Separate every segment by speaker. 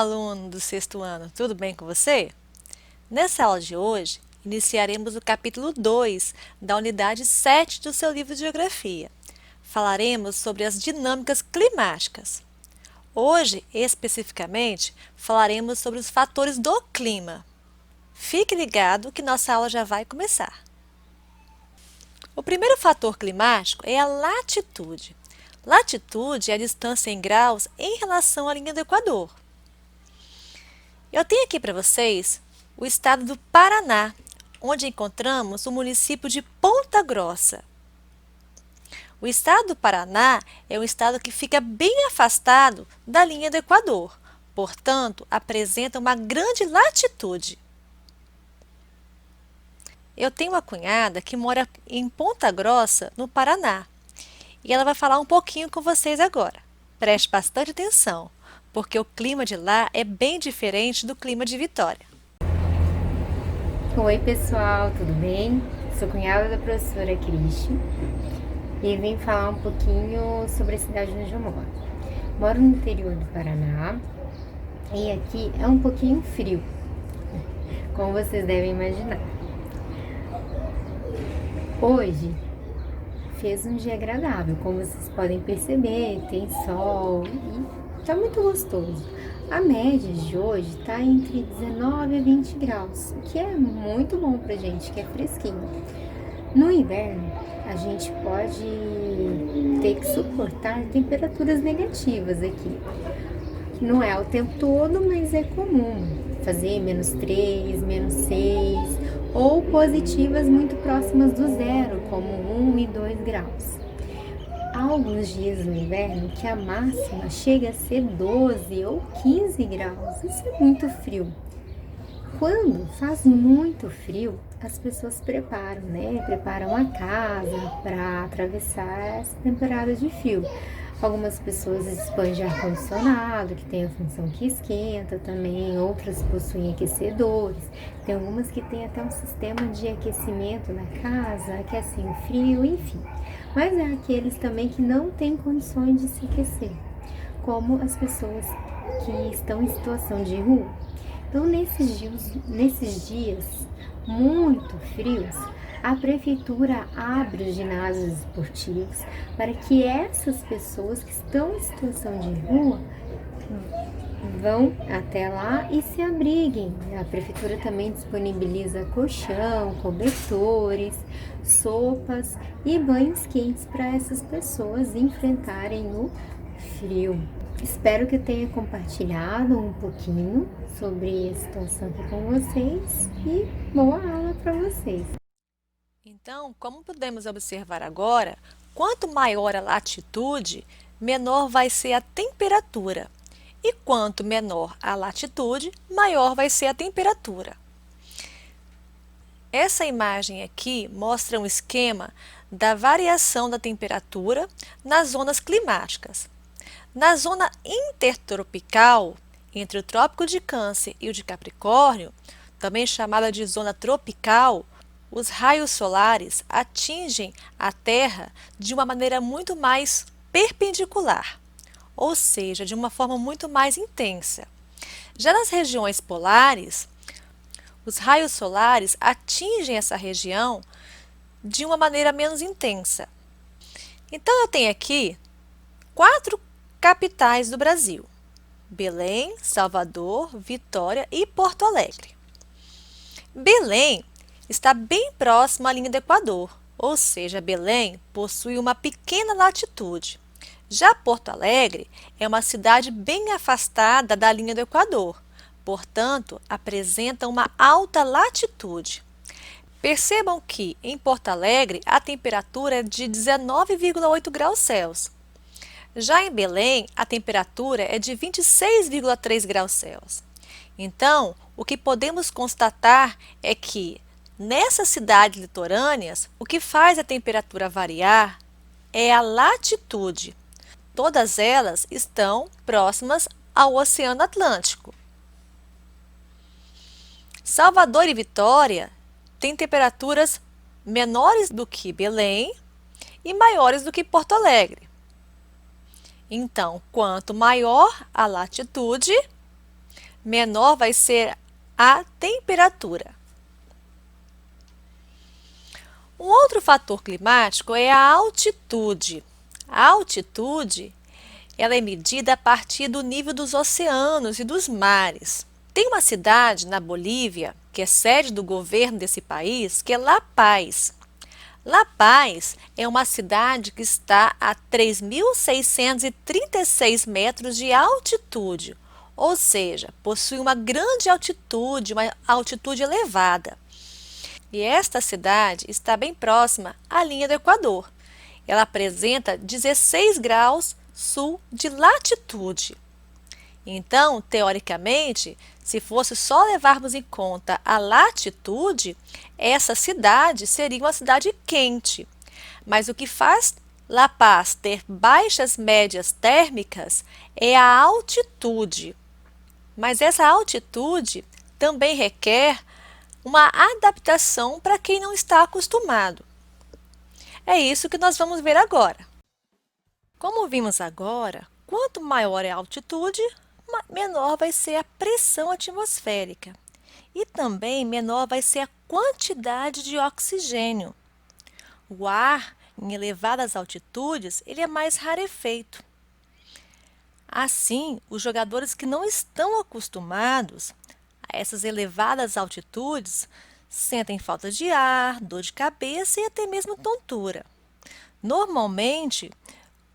Speaker 1: aluno do sexto ano, tudo bem com você? Nessa aula de hoje, iniciaremos o capítulo 2 da unidade 7 do seu livro de Geografia. Falaremos sobre as dinâmicas climáticas. Hoje, especificamente, falaremos sobre os fatores do clima. Fique ligado que nossa aula já vai começar. O primeiro fator climático é a latitude. Latitude é a distância em graus em relação à linha do Equador. Eu tenho aqui para vocês o estado do Paraná, onde encontramos o município de Ponta Grossa. O estado do Paraná é um estado que fica bem afastado da linha do Equador, portanto, apresenta uma grande latitude. Eu tenho uma cunhada que mora em Ponta Grossa, no Paraná, e ela vai falar um pouquinho com vocês agora. Preste bastante atenção, porque o clima de lá é bem diferente do clima de Vitória.
Speaker 2: Oi pessoal, tudo bem? Sou cunhada da professora Cristi e vim falar um pouquinho sobre a cidade onde eu moro. Moro no interior do Paraná e aqui é um pouquinho frio, como vocês devem imaginar. Hoje fez um dia agradável, como vocês podem perceber, tem sol e tá muito gostoso. A média de hoje tá entre 19 a 20 graus, o que é muito bom pra gente, que é fresquinho. No inverno, a gente pode ter que suportar temperaturas negativas aqui. Não é o tempo todo, mas é comum fazer -3, -6 ou positivas muito próximas do zero, como 1 e 2 graus. Há alguns dias no inverno que a máxima chega a ser 12 ou 15 graus. Isso é muito frio. Quando faz muito frio, as pessoas preparam, Preparam a casa para atravessar essa temporada de frio. Algumas pessoas expandem ar-condicionado, que tem a função que esquenta também, outras possuem aquecedores. Tem algumas que têm até um sistema de aquecimento na casa, aquecem o frio, enfim. Mas há aqueles também que não têm condições de se aquecer, como as pessoas que estão em situação de rua. Então, nesses dias muito frios, a prefeitura abre os ginásios esportivos para que essas pessoas que estão em situação de rua vão até lá e se abriguem. A prefeitura também disponibiliza colchão, cobertores, sopas e banhos quentes para essas pessoas enfrentarem o frio. Espero que eu tenha compartilhado um pouquinho sobre a situação aqui com vocês e boa aula para vocês.
Speaker 1: Então, como podemos observar agora, quanto maior a latitude, menor vai ser a temperatura. E quanto menor a latitude, maior vai ser a temperatura. Essa imagem aqui mostra um esquema da variação da temperatura nas zonas climáticas. Na zona intertropical, entre o Trópico de Câncer e o de Capricórnio, também chamada de zona tropical, os raios solares atingem a Terra de uma maneira muito mais perpendicular, ou seja, de uma forma muito mais intensa. Já nas regiões polares, os raios solares atingem essa região de uma maneira menos intensa. Então, eu tenho aqui 4 capitais do Brasil: Belém, Salvador, Vitória e Porto Alegre. Belém está bem próximo à linha do Equador, ou seja, Belém possui uma pequena latitude. Já Porto Alegre é uma cidade bem afastada da linha do Equador, portanto, apresenta uma alta latitude. Percebam que, em Porto Alegre, a temperatura é de 19,8 graus Celsius. Já em Belém, a temperatura é de 26,3 graus Celsius. Então, o que podemos constatar é que, nessas cidades litorâneas, o que faz a temperatura variar é a latitude. Todas elas estão próximas ao Oceano Atlântico. Salvador e Vitória têm temperaturas menores do que Belém e maiores do que Porto Alegre. Então, quanto maior a latitude, menor vai ser a temperatura. Um outro fator climático é a altitude. A altitude ela é medida a partir do nível dos oceanos e dos mares. Tem uma cidade na Bolívia, que é sede do governo desse país, que é La Paz. La Paz é uma cidade que está a 3.636 metros de altitude, ou seja, possui uma grande altitude, uma altitude elevada. E esta cidade está bem próxima à linha do Equador. Ela apresenta 16 graus sul de latitude. Então, teoricamente, se fosse só levarmos em conta a latitude, essa cidade seria uma cidade quente. Mas o que faz La Paz ter baixas médias térmicas é a altitude. Mas essa altitude também requer uma adaptação para quem não está acostumado. É isso que nós vamos ver agora. Como vimos agora, quanto maior é a altitude, menor vai ser a pressão atmosférica e também menor vai ser a quantidade de oxigênio. O ar em elevadas altitudes ele é mais rarefeito. Assim, os jogadores que não estão acostumados a essas elevadas altitudes sentem falta de ar, dor de cabeça e até mesmo tontura. Normalmente,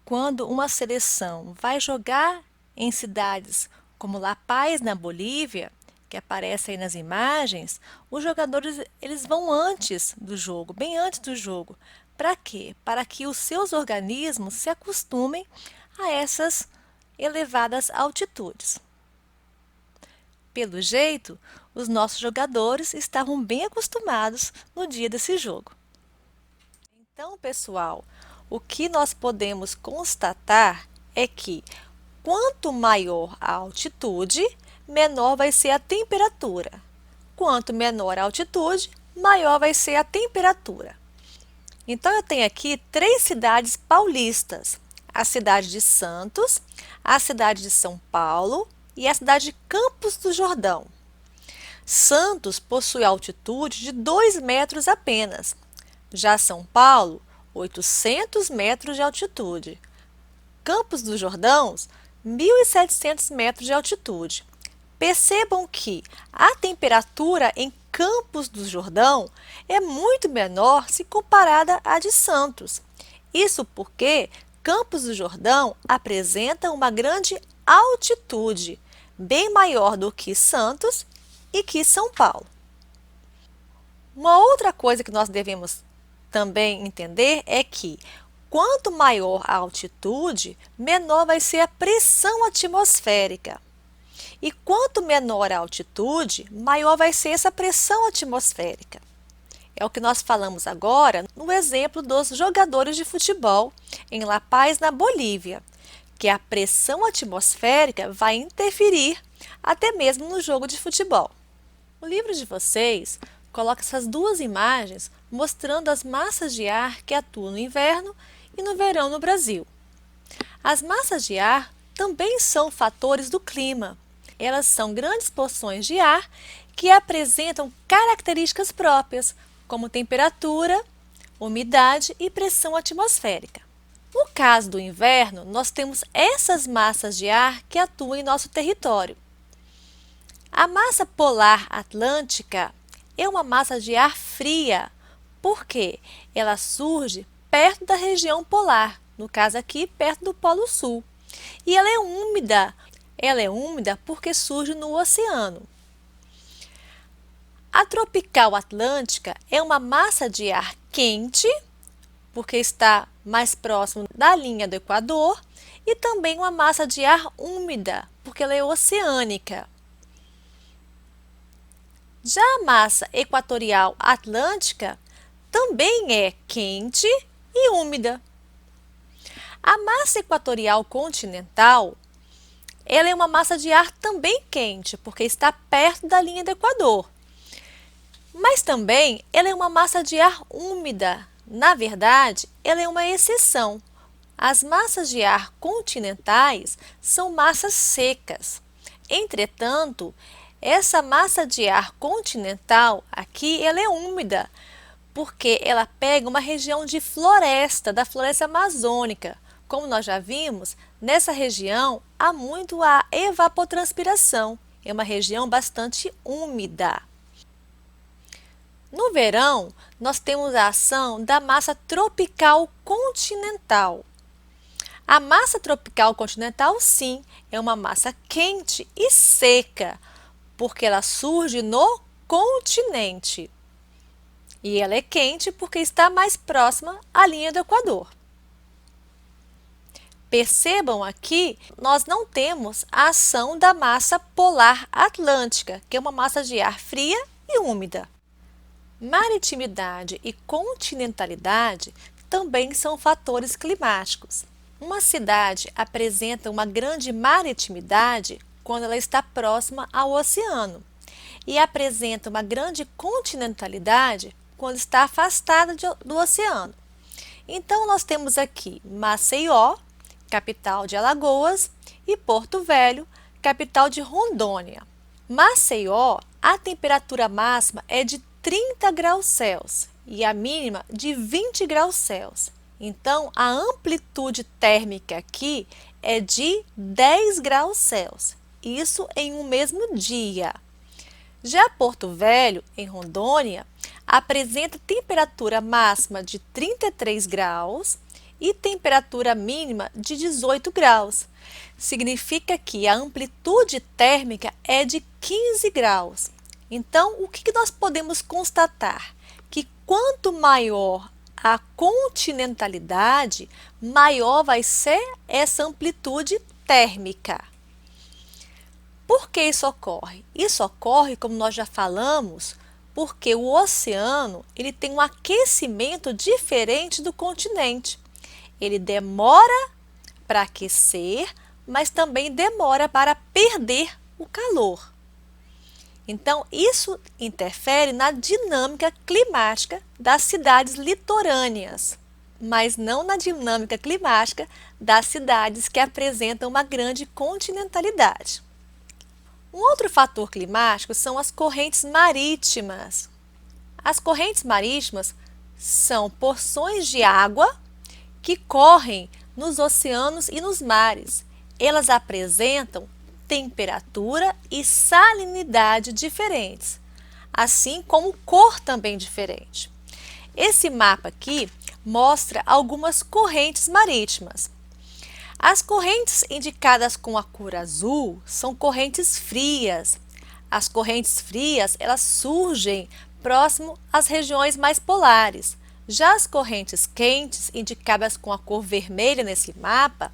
Speaker 1: quando uma seleção vai jogar em cidades como La Paz, na Bolívia, que aparece aí nas imagens, os jogadores eles vão antes do jogo, bem antes do jogo. Para quê? Para que os seus organismos se acostumem a essas elevadas altitudes. Pelo jeito, os nossos jogadores estavam bem acostumados no dia desse jogo. Então, pessoal, o que nós podemos constatar é que quanto maior a altitude, menor vai ser a temperatura. Quanto menor a altitude, maior vai ser a temperatura. Então, eu tenho aqui 3 cidades paulistas: a cidade de Santos, a cidade de São Paulo e a cidade de Campos do Jordão. Santos possui altitude de 2 metros apenas. Já São Paulo, 800 metros de altitude. Campos do Jordão, 1.700 metros de altitude. Percebam que a temperatura em Campos do Jordão é muito menor se comparada à de Santos. Isso porque Campos do Jordão apresenta uma grande altitude, bem maior do que Santos e que São Paulo. Uma outra coisa que nós devemos também entender é que quanto maior a altitude, menor vai ser a pressão atmosférica. E quanto menor a altitude, maior vai ser essa pressão atmosférica. É o que nós falamos agora no exemplo dos jogadores de futebol em La Paz, na Bolívia, que a pressão atmosférica vai interferir até mesmo no jogo de futebol. O livro de vocês coloca essas 2 imagens mostrando as massas de ar que atuam no inverno e no verão no Brasil. As massas de ar também são fatores do clima. Elas são grandes porções de ar que apresentam características próprias, como temperatura, umidade e pressão atmosférica. No caso do inverno, nós temos essas massas de ar que atuam em nosso território. A massa polar atlântica é uma massa de ar fria, porque ela surge perto da região polar, no caso aqui, perto do Polo Sul. E ela é úmida. Ela é úmida porque surge no oceano. A tropical atlântica é uma massa de ar quente, porque está mais próximo da linha do Equador, e também uma massa de ar úmida, porque ela é oceânica. Já a massa equatorial atlântica também é quente e úmida. A massa equatorial continental, ela é uma massa de ar também quente, porque está perto da linha do Equador. Mas também ela é uma massa de ar úmida. Na verdade, ela é uma exceção. As massas de ar continentais são massas secas. Entretanto, essa massa de ar continental aqui, ela é úmida, porque ela pega uma região de floresta, da floresta amazônica. Como nós já vimos, nessa região há muito a evapotranspiração, é uma região bastante úmida. No verão, nós temos a ação da massa tropical continental. A massa tropical continental, sim, é uma massa quente e seca, porque ela surge no continente. E ela é quente porque está mais próxima à linha do Equador. Percebam aqui, nós não temos a ação da massa polar atlântica, que é uma massa de ar fria e úmida. Maritimidade e continentalidade também são fatores climáticos. Uma cidade apresenta uma grande maritimidade quando ela está próxima ao oceano e apresenta uma grande continentalidade quando está afastada do oceano. Então, nós temos aqui Maceió, capital de Alagoas, e Porto Velho, capital de Rondônia. Maceió, a temperatura máxima é de 30 graus Celsius e a mínima de 20 graus Celsius. Então, a amplitude térmica aqui é de 10 graus Celsius, isso em um mesmo dia. Já Porto Velho, em Rondônia, apresenta temperatura máxima de 33 graus e temperatura mínima de 18 graus. Significa que a amplitude térmica é de 15 graus. Então, o que nós podemos constatar? Que quanto maior a continentalidade, maior vai ser essa amplitude térmica. Por que isso ocorre? Isso ocorre, como nós já falamos, porque o oceano ele tem um aquecimento diferente do continente. Ele demora para aquecer, mas também demora para perder o calor. Então, isso interfere na dinâmica climática das cidades litorâneas, mas não na dinâmica climática das cidades que apresentam uma grande continentalidade. Um outro fator climático são as correntes marítimas. As correntes marítimas são porções de água que correm nos oceanos e nos mares. Elas apresentam temperatura e salinidade diferentes, assim como cor também diferente. Esse mapa aqui mostra algumas correntes marítimas. As correntes indicadas com a cor azul são correntes frias. As correntes frias, elas surgem próximo às regiões mais polares. Já as correntes quentes, indicadas com a cor vermelha nesse mapa,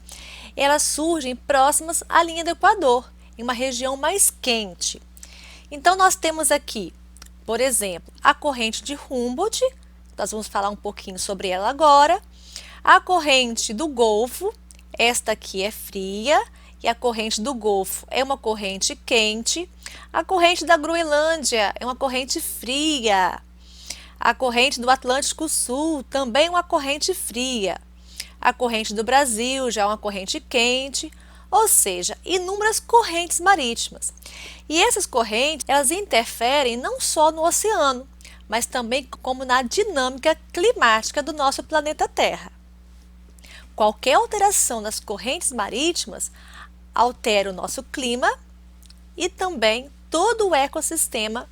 Speaker 1: elas surgem próximas à linha do Equador, em uma região mais quente. Então, nós temos aqui, por exemplo, a corrente de Humboldt, nós vamos falar um pouquinho sobre ela agora, a corrente do Golfo, esta aqui é fria, e a corrente do Golfo é uma corrente quente, a corrente da Groenlândia é uma corrente fria, a corrente do Atlântico Sul também é uma corrente fria, a corrente do Brasil já é uma corrente quente, ou seja, inúmeras correntes marítimas. E essas correntes, elas interferem não só no oceano, mas também como na dinâmica climática do nosso planeta Terra. Qualquer alteração nas correntes marítimas altera o nosso clima e também todo o ecossistema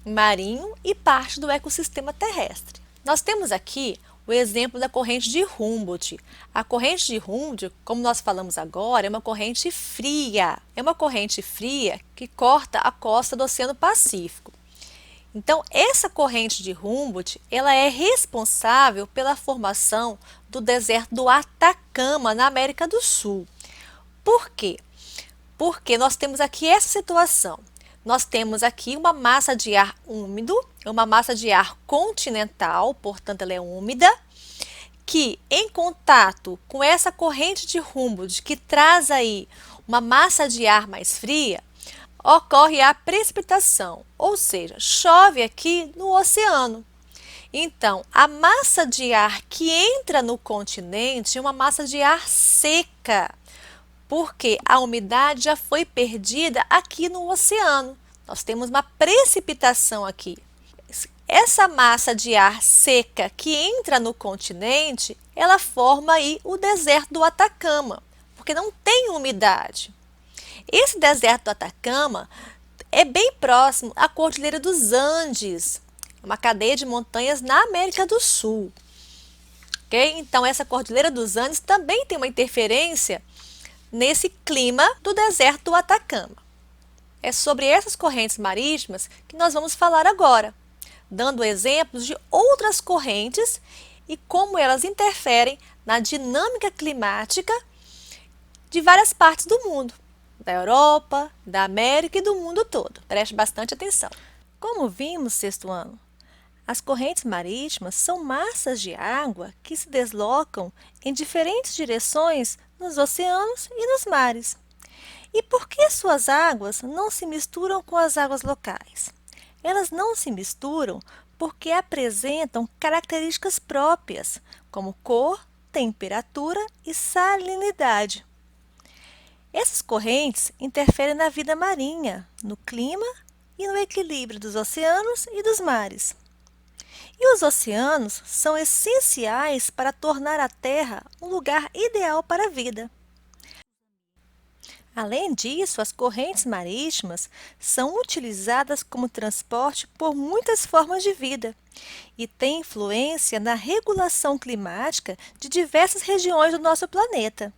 Speaker 1: marinho e parte do ecossistema terrestre. Nós temos aqui o exemplo da corrente de Humboldt. A corrente de Humboldt, como nós falamos agora, é uma corrente fria. É uma corrente fria que corta a costa do Oceano Pacífico. Então, essa corrente de Humboldt, ela é responsável pela formação do deserto do Atacama, na América do Sul. Por quê? Porque nós temos aqui essa situação. Nós temos aqui uma massa de ar úmido, uma massa de ar continental, portanto ela é úmida, que em contato com essa corrente de Humboldt, que traz aí uma massa de ar mais fria, ocorre a precipitação, ou seja, chove aqui no oceano. Então, a massa de ar que entra no continente é uma massa de ar seca, porque a umidade já foi perdida aqui no oceano. Nós temos uma precipitação aqui. Essa massa de ar seca que entra no continente, ela forma aí o deserto do Atacama, porque não tem umidade. Esse deserto do Atacama é bem próximo à Cordilheira dos Andes, uma cadeia de montanhas na América do Sul. Okay? Então, essa Cordilheira dos Andes também tem uma interferência nesse clima do deserto do Atacama. É sobre essas correntes marítimas que nós vamos falar agora, dando exemplos de outras correntes e como elas interferem na dinâmica climática de várias partes do mundo, da Europa, da América e do mundo todo. Preste bastante atenção. Como vimos, sexto ano, as correntes marítimas são massas de água que se deslocam em diferentes direções nos oceanos e nos mares. E por que suas águas não se misturam com as águas locais? Elas não se misturam porque apresentam características próprias, como cor, temperatura e salinidade. Essas correntes interferem na vida marinha, no clima e no equilíbrio dos oceanos e dos mares. E os oceanos são essenciais para tornar a Terra um lugar ideal para a vida. Além disso, as correntes marítimas são utilizadas como transporte por muitas formas de vida e têm influência na regulação climática de diversas regiões do nosso planeta.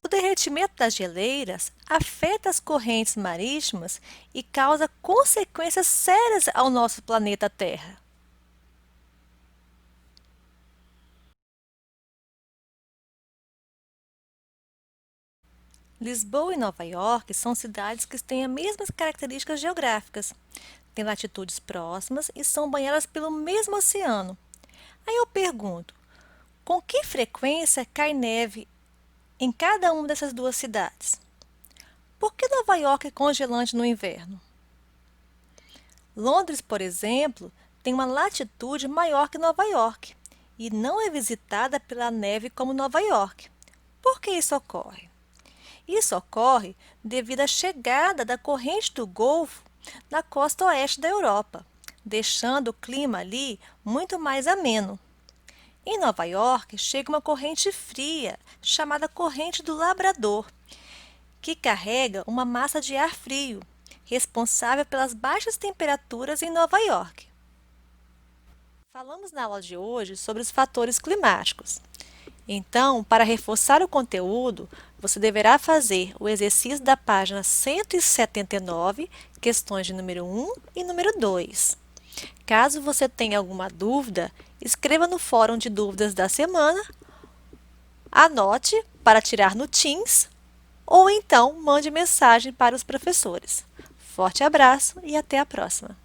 Speaker 1: O derretimento das geleiras afeta as correntes marítimas e causa consequências sérias ao nosso planeta Terra. Lisboa e Nova York são cidades que têm as mesmas características geográficas, têm latitudes próximas e são banhadas pelo mesmo oceano. Aí eu pergunto, com que frequência cai neve em cada uma dessas duas cidades? Por que Nova York é congelante no inverno? Londres, por exemplo, tem uma latitude maior que Nova York e não é visitada pela neve como Nova York. Por que isso ocorre? Isso ocorre devido à chegada da corrente do Golfo na costa oeste da Europa, deixando o clima ali muito mais ameno. Em Nova York, chega uma corrente fria, chamada Corrente do Labrador, que carrega uma massa de ar frio, responsável pelas baixas temperaturas em Nova York. Falamos na aula de hoje sobre os fatores climáticos. Então, para reforçar o conteúdo, você deverá fazer o exercício da página 179, questões de número 1 e número 2. Caso você tenha alguma dúvida, escreva no fórum de dúvidas da semana, anote para tirar no Teams ou então mande mensagem para os professores. Forte abraço e até a próxima!